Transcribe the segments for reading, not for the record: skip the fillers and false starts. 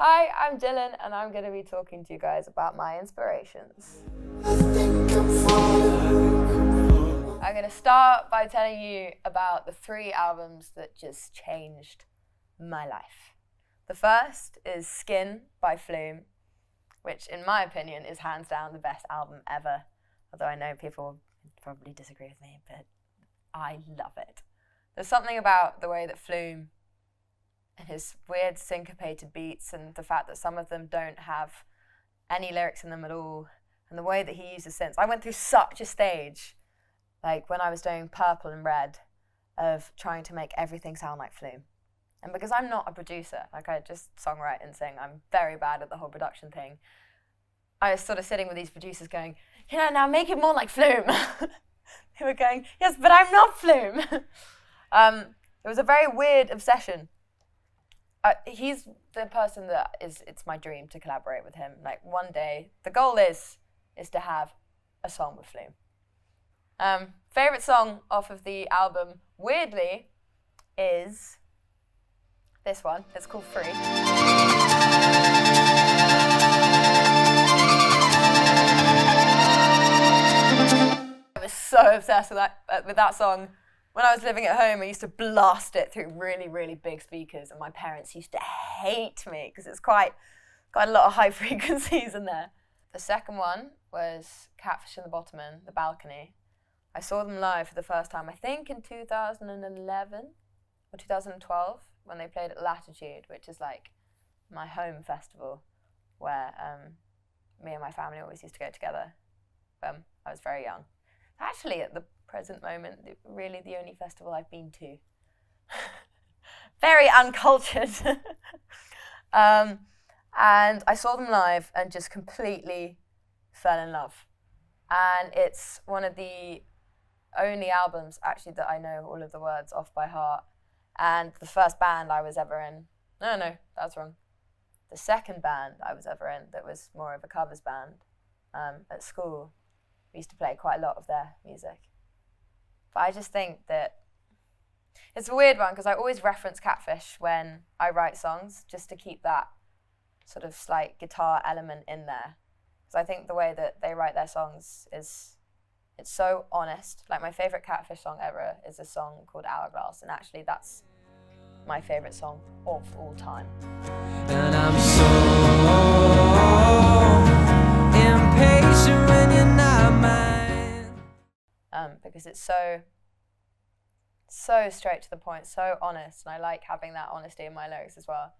Hi, I'm Dylan, and I'm going to be talking to you guys about my inspirations. I'm going to start by telling you about the 3 albums that just changed my life. The first is Skin by Flume, which in my opinion is hands down the best album ever, although I know people probably disagree with me, but I love it. There's something about the way that Flume and his weird syncopated beats and the fact that some of them don't have any lyrics in them at all, and the way that he uses synths. I went through such a stage, like when I was doing Purple and Red, of trying to make everything sound like Flume. And because I'm not a producer, like I just songwrite and sing, I'm very bad at the whole production thing. I was sort of sitting with these producers going, now make it more like Flume. They were going, yes, but I'm not Flume. It was a very weird obsession. He's the person that it's my dream to collaborate with him. Like one day, the goal is to have a song with Flume. Favorite song off of the album, weirdly, is this one. It's called Free. I was so obsessed with that song. When I was living at home, I used to blast it through really, really big speakers, and my parents used to hate me because it's quite a lot of high frequencies in there. The second one was Catfish and the Bottommen, The Balcony. I saw them live for the first time, I think in 2011 or 2012, when they played at Latitude, which is like my home festival where me and my family always used to go together. I was very young. Actually, at the present moment, really the only festival I've been to. Very uncultured. And I saw them live and just completely fell in love. And it's one of the only albums actually that I know all of the words off by heart. And the first band I was ever in, no, that's wrong. The second band I was ever in that was more of a covers band at school. We used to play quite a lot of their music. But I just think that it's a weird one because I always reference Catfish when I write songs just to keep that sort of slight guitar element in there. Because I think the way that they write their songs it's so honest. Like my favourite Catfish song ever is a song called Hourglass, and actually that's my favourite song of all time. And I'm so impatient when you're not mine. Because it's so straight to the point, so honest, and I like having that honesty in my lyrics as well.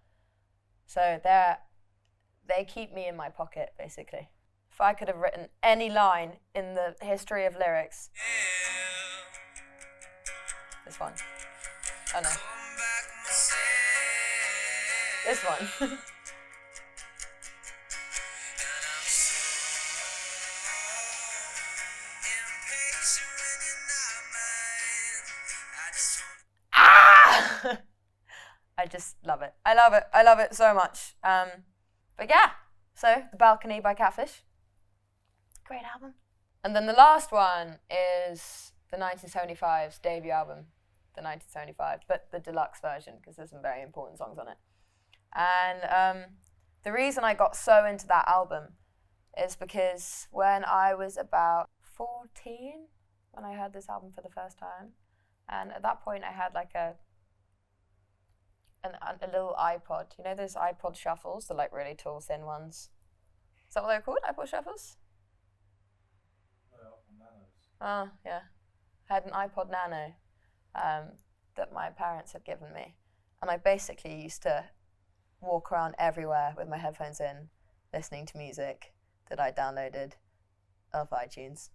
So they keep me in my pocket, basically. If I could have written any line in the history of lyrics, this one. Oh no. This one. I just love it. I love it so much. But yeah, so The Balcony by Catfish. Great album. And then the last one is the 1975's debut album, the 1975, but the deluxe version, because there's some very important songs on it. And the reason I got so into that album is because when I was about 14, when I heard this album for the first time, and at that point I had like a little iPod. You know those iPod shuffles, the like really tall, thin ones? Is that what they're called? iPod shuffles? Oh, yeah. I had an iPod Nano that my parents had given me. And I basically used to walk around everywhere with my headphones in, listening to music that I downloaded off iTunes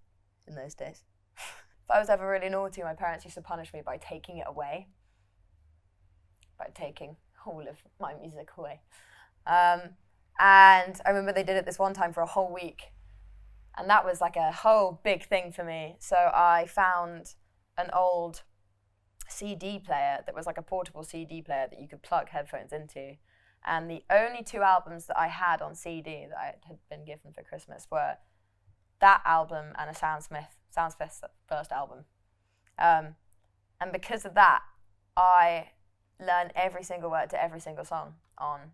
in those days. If I was ever really naughty, my parents used to punish me by taking it away. By taking all of my music away. And I remember they did it this one time for a whole week. And that was like a whole big thing for me. So I found an old CD player that was like a portable CD player that you could plug headphones into. And the only 2 albums that I had on CD that I had been given for Christmas were that album and a Soundsmith's first album. And because of that, I learned every single word to every single song on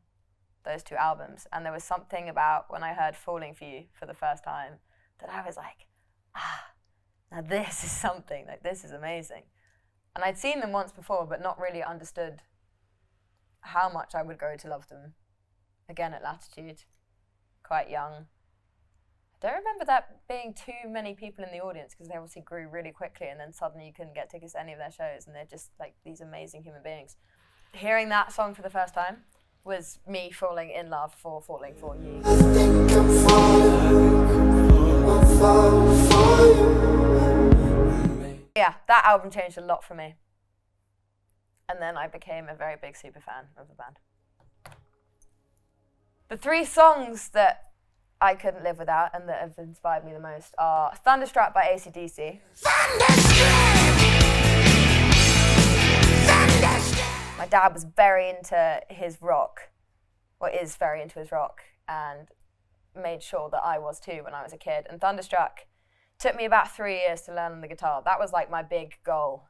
those two albums. And there was something about when I heard Falling For You for the first time that I was like, now this is something, like this is amazing. And I'd seen them once before, but not really understood how much I would grow to love them again at Latitude, quite young. I don't remember that being too many people in the audience because they obviously grew really quickly and then suddenly you couldn't get tickets to any of their shows and they're just like these amazing human beings. Hearing that song for the first time was me falling in love for Falling For You. Yeah, that album changed a lot for me. And then I became a very big super fan of the band. The three songs that I couldn't live without and that have inspired me the most are Thunderstruck by AC/DC. My dad was very into his rock, or is very into his rock, and made sure that I was too when I was a kid. And Thunderstruck took me about 3 years to learn on the guitar. That was like my big goal.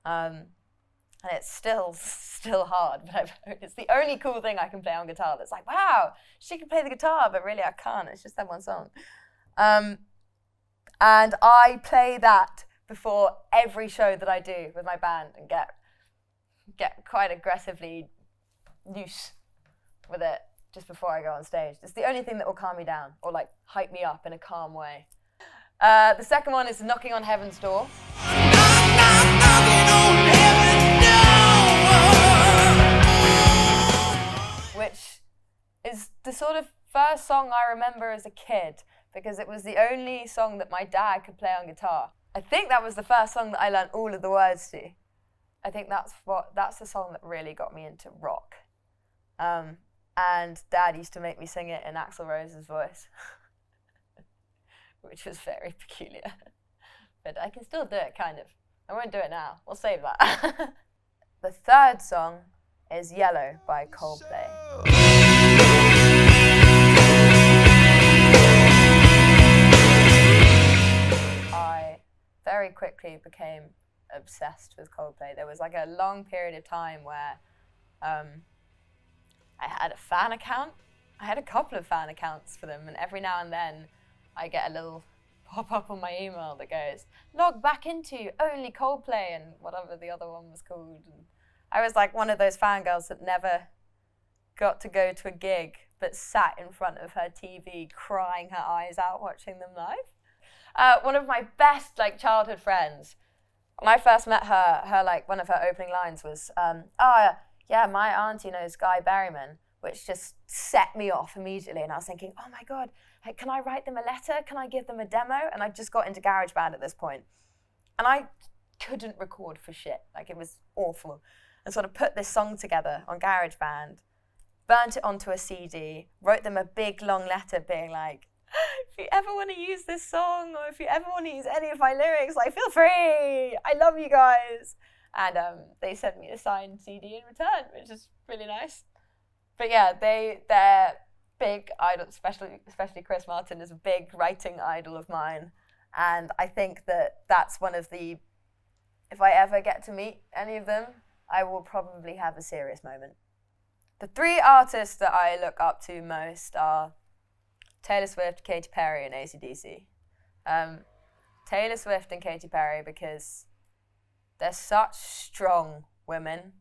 And it's still hard, but it's the only cool thing I can play on guitar that's like, wow, she can play the guitar, but really I can't. It's just that one song. And I play that before every show that I do with my band and get quite aggressively loose with it just before I go on stage. It's the only thing that will calm me down or like hype me up in a calm way. The second one is Knocking on Heaven's Door. Which is the sort of first song I remember as a kid because it was the only song that my dad could play on guitar. I think that was the first song that I learned all of the words to. I think that's the song that really got me into rock. And Dad used to make me sing it in Axl Rose's voice, which was very peculiar. But I can still do it, kind of. I won't do it now. We'll save that. The third song is Yellow by Coldplay. I very quickly became obsessed with Coldplay. There was like a long period of time where I had a fan account. I had a couple of fan accounts for them, and every now and then I get a little pop-up on my email that goes, log back into only Coldplay and whatever the other one was called. And I was like one of those fangirls that never got to go to a gig but sat in front of her TV crying her eyes out watching them live. One of my best childhood friends, when I first met her like one of her opening lines was, yeah, my auntie knows Guy Berryman, which just set me off immediately. And I was thinking, oh my God, hey, can I write them a letter? Can I give them a demo? And I just got into GarageBand at this point. And I couldn't record for shit. Like, it was awful. And sort of put this song together on GarageBand, burnt it onto a CD, wrote them a big long letter being like, if you ever want to use this song or if you ever want to use any of my lyrics, like, feel free. I love you guys. And they sent me a signed CD in return, which is really nice. But yeah, they're big idols, especially Chris Martin is a big writing idol of mine. And I think that that's one of the, if I ever get to meet any of them, I will probably have a serious moment. The three artists that I look up to most are Taylor Swift, Katy Perry, and AC/DC. Taylor Swift and Katy Perry because they're such strong women,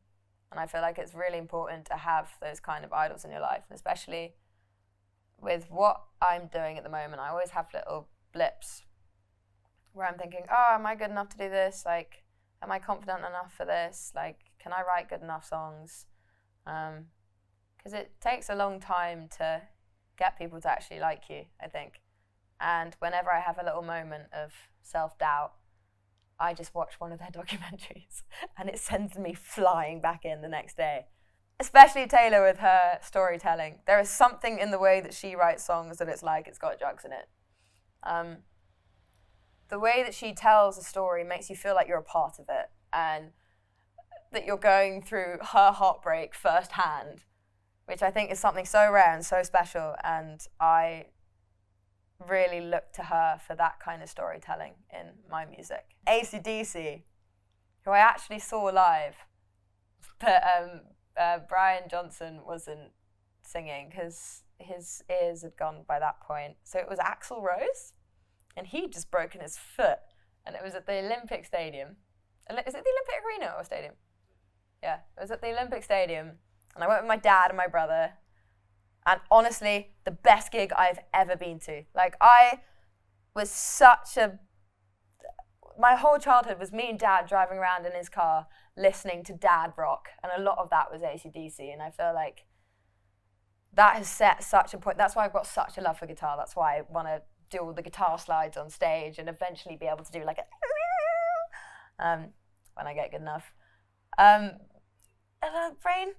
and I feel like it's really important to have those kind of idols in your life, and especially with what I'm doing at the moment. I always have little blips where I'm thinking, oh, am I good enough to do this? Like, am I confident enough for this? Like, can I write good enough songs? Because it takes a long time to get people to actually like you, I think. And whenever I have a little moment of self-doubt, I just watch one of their documentaries and it sends me flying back in the next day. Especially Taylor with her storytelling. There is something in the way that she writes songs that it's like it's got drugs in it. The way that she tells a story makes you feel like you're a part of it and that you're going through her heartbreak firsthand, which I think is something so rare and so special, and I really look to her for that kind of storytelling in my music. AC/DC, who I actually saw live, but Brian Johnson wasn't singing because his ears had gone by that point. So it was Axl Rose, and he'd just broken his foot, and it was at the Olympic Stadium. Is it the Olympic Arena or Stadium? Yeah, it was at the Olympic Stadium, and I went with my dad and my brother, and honestly, the best gig I've ever been to. Like, I was my whole childhood was me and Dad driving around in his car listening to dad rock, and a lot of that was AC/DC, and I feel like that has set such a point. That's why I've got such a love for guitar. That's why I want to do all the guitar slides on stage and eventually be able to do like a when I get good enough. Brain.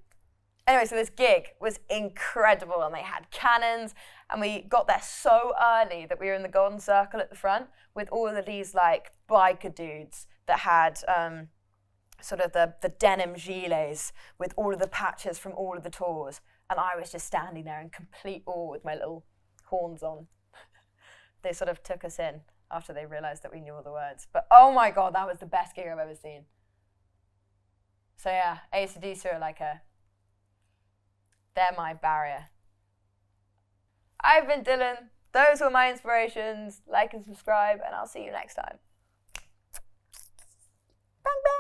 Anyway, so this gig was incredible, and they had cannons, and we got there so early that we were in the golden circle at the front with all of these like biker dudes that had sort of the denim gilets with all of the patches from all of the tours, and I was just standing there in complete awe with my little horns on. They sort of took us in after they realised that we knew all the words. But oh my God, that was the best gig I've ever seen. So yeah, AC/DC are like they're my barrier. I've been Dylan. Those were my inspirations. Like and subscribe, and I'll see you next time. Bang, bang.